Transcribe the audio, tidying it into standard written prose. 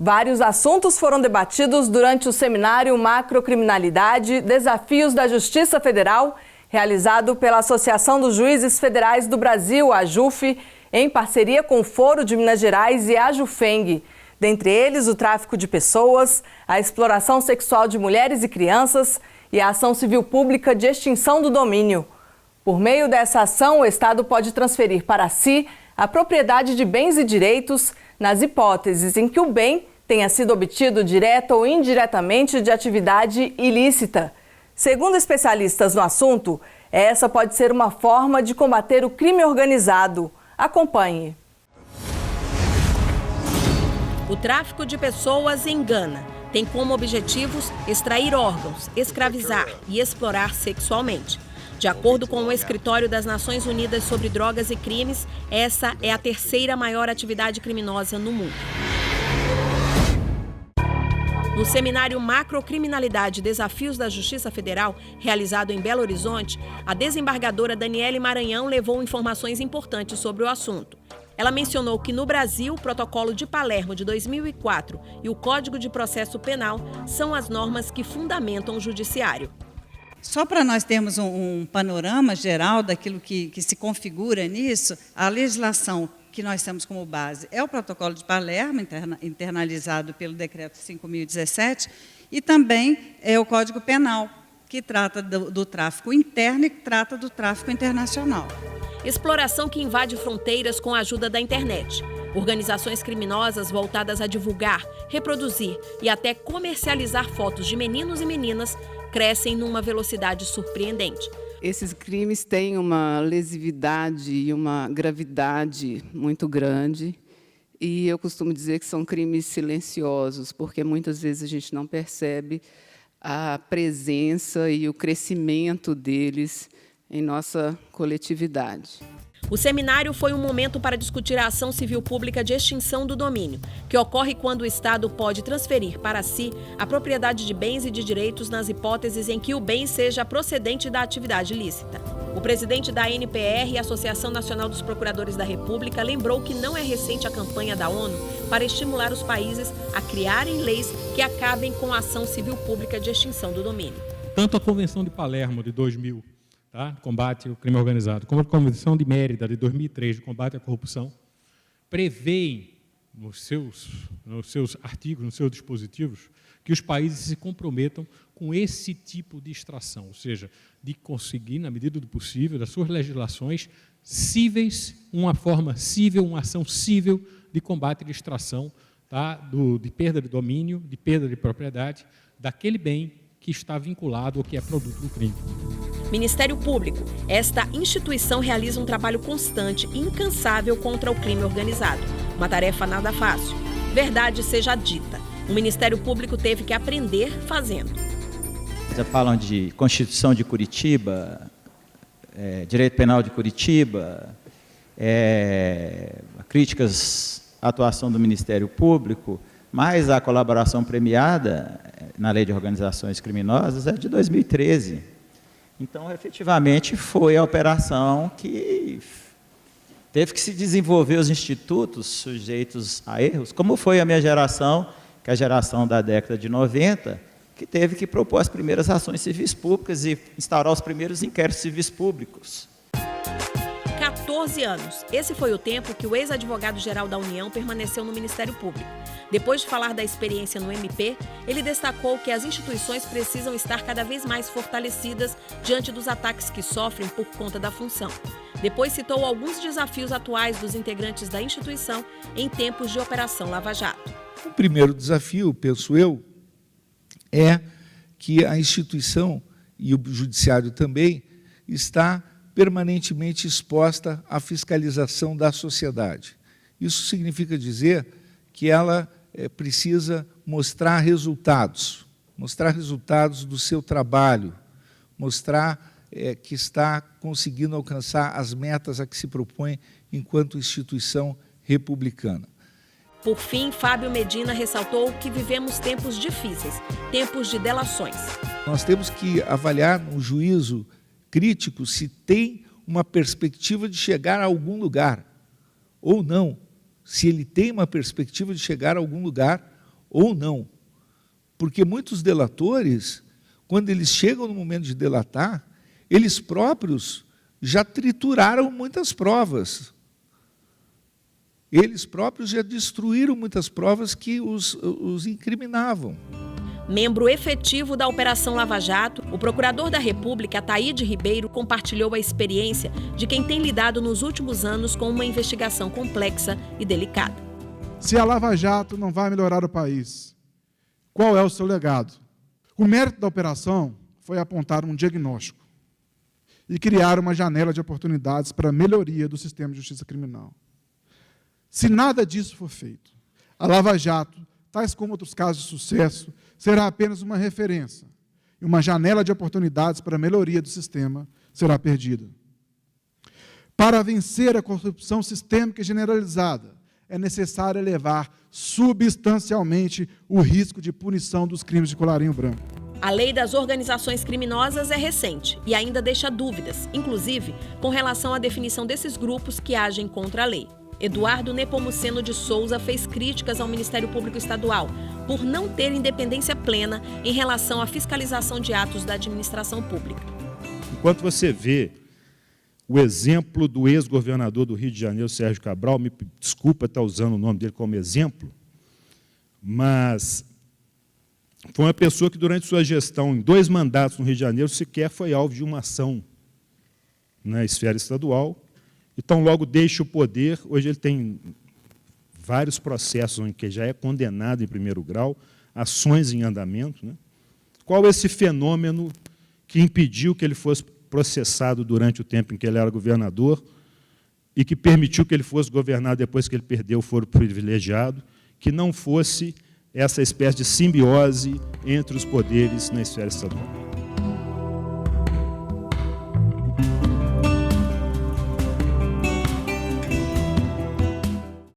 Vários assuntos foram debatidos durante o seminário Macrocriminalidade, Desafios da Justiça Federal, realizado pela Associação dos Juízes Federais do Brasil, a AJUF, em parceria com o Foro de Minas Gerais e a AJUFENG. Dentre eles, o tráfico de pessoas, a exploração sexual de mulheres e crianças e a ação civil pública de extinção do domínio. Por meio dessa ação, o Estado pode transferir para si a propriedade de bens e direitos nas hipóteses em que o bem tenha sido obtido direta ou indiretamente de atividade ilícita. Segundo especialistas no assunto, essa pode ser uma forma de combater o crime organizado. Acompanhe. O tráfico de pessoas engana. Tem como objetivos extrair órgãos, escravizar e explorar sexualmente. De acordo com o Escritório das Nações Unidas sobre Drogas e Crimes, essa é a terceira maior atividade criminosa no mundo. No seminário Macrocriminalidade, Desafios da Justiça Federal, realizado em Belo Horizonte, a desembargadora Daniele Maranhão levou informações importantes sobre o assunto. Ela mencionou que no Brasil, o Protocolo de Palermo de 2004 e o Código de Processo Penal são as normas que fundamentam o judiciário. Só para nós termos um panorama geral daquilo que se configura nisso, a legislação que nós temos como base é o Protocolo de Palermo, internalizado pelo Decreto 5.017, e também é o Código Penal, que trata do tráfico interno e trata do tráfico internacional. Exploração que invade fronteiras com a ajuda da internet. Organizações criminosas voltadas a divulgar, reproduzir e até comercializar fotos de meninos e meninas crescem numa velocidade surpreendente. Esses crimes têm uma lesividade e uma gravidade muito grande. E eu costumo dizer que são crimes silenciosos, porque muitas vezes a gente não percebe a presença e o crescimento deles em nossa coletividade. O seminário foi um momento para discutir a ação civil pública de extinção do domínio, que ocorre quando o Estado pode transferir para si a propriedade de bens e de direitos nas hipóteses em que o bem seja procedente da atividade ilícita. O presidente da ANPR, Associação Nacional dos Procuradores da República, lembrou que não é recente a campanha da ONU para estimular os países a criarem leis que acabem com a ação civil pública de extinção do domínio. Tanto a Convenção de Palermo, de 2000, combate ao crime organizado, como a Convenção de Mérida, de 2003, de combate à corrupção, prevêem nos seus artigos, nos seus dispositivos, que os países se comprometam com esse tipo de extração, ou seja, de conseguir, na medida do possível, das suas legislações cíveis, uma forma cível, uma ação cível de combate de extração, de perda de domínio, de perda de propriedade, daquele bem que está vinculado ou que é produto do crime. Ministério Público. Esta instituição realiza um trabalho constante e incansável contra o crime organizado. Uma tarefa nada fácil. Verdade seja dita. O Ministério Público teve que aprender fazendo. Já falam de Constituição de Curitiba, Direito Penal de Curitiba, críticas à atuação do Ministério Público, mas a colaboração premiada na Lei de Organizações Criminosas é de 2013. Então, efetivamente, foi a operação que teve que se desenvolver os institutos sujeitos a erros, como foi a minha geração, que é a geração da década de 90, que teve que propor as primeiras ações civis públicas e instaurar os primeiros inquéritos civis públicos. 14 anos. Esse foi o tempo que o ex-advogado-geral da União permaneceu no Ministério Público. Depois de falar da experiência no MP, ele destacou que as instituições precisam estar cada vez mais fortalecidas diante dos ataques que sofrem por conta da função. Depois citou alguns desafios atuais dos integrantes da instituição em tempos de Operação Lava Jato. O primeiro desafio, penso eu, é que a instituição, e o judiciário também, está permanentemente exposta à fiscalização da sociedade. Isso significa dizer que ela precisa mostrar resultados do seu trabalho, mostrar que está conseguindo alcançar as metas a que se propõe enquanto instituição republicana. Por fim, Fábio Medina ressaltou que vivemos tempos difíceis, tempos de delações. Nós temos que avaliar no juízo crítico se tem uma perspectiva de chegar a algum lugar ou não. Se ele tem uma perspectiva de chegar a algum lugar ou não. Porque muitos delatores, quando eles chegam no momento de delatar, eles próprios já trituraram muitas provas. Eles próprios já destruíram muitas provas que os incriminavam. Membro efetivo da Operação Lava Jato, o procurador da República, Ataíde Ribeiro, compartilhou a experiência de quem tem lidado nos últimos anos com uma investigação complexa e delicada. Se a Lava Jato não vai melhorar o país, qual é o seu legado? O mérito da operação foi apontar um diagnóstico e criar uma janela de oportunidades para a melhoria do sistema de justiça criminal. Se nada disso for feito, a Lava Jato, tais como outros casos de sucesso, será apenas uma referência e uma janela de oportunidades para a melhoria do sistema será perdida. Para vencer a corrupção sistêmica e generalizada, é necessário elevar substancialmente o risco de punição dos crimes de colarinho branco. A lei das organizações criminosas é recente e ainda deixa dúvidas, inclusive com relação à definição desses grupos que agem contra a lei. Eduardo Nepomuceno de Souza fez críticas ao Ministério Público Estadual por não ter independência plena em relação à fiscalização de atos da administração pública. Enquanto você vê o exemplo do ex-governador do Rio de Janeiro, Sérgio Cabral, me desculpa estar usando o nome dele como exemplo, mas foi uma pessoa que, durante sua gestão, em 2 mandatos no Rio de Janeiro, sequer foi alvo de uma ação na esfera estadual. Então, logo deixa o poder, hoje ele tem vários processos em que já é condenado em primeiro grau, ações em andamento, né? Qual esse fenômeno que impediu que ele fosse processado durante o tempo em que ele era governador e que permitiu que ele fosse governar depois que ele perdeu o foro privilegiado, que não fosse essa espécie de simbiose entre os poderes na esfera estadual?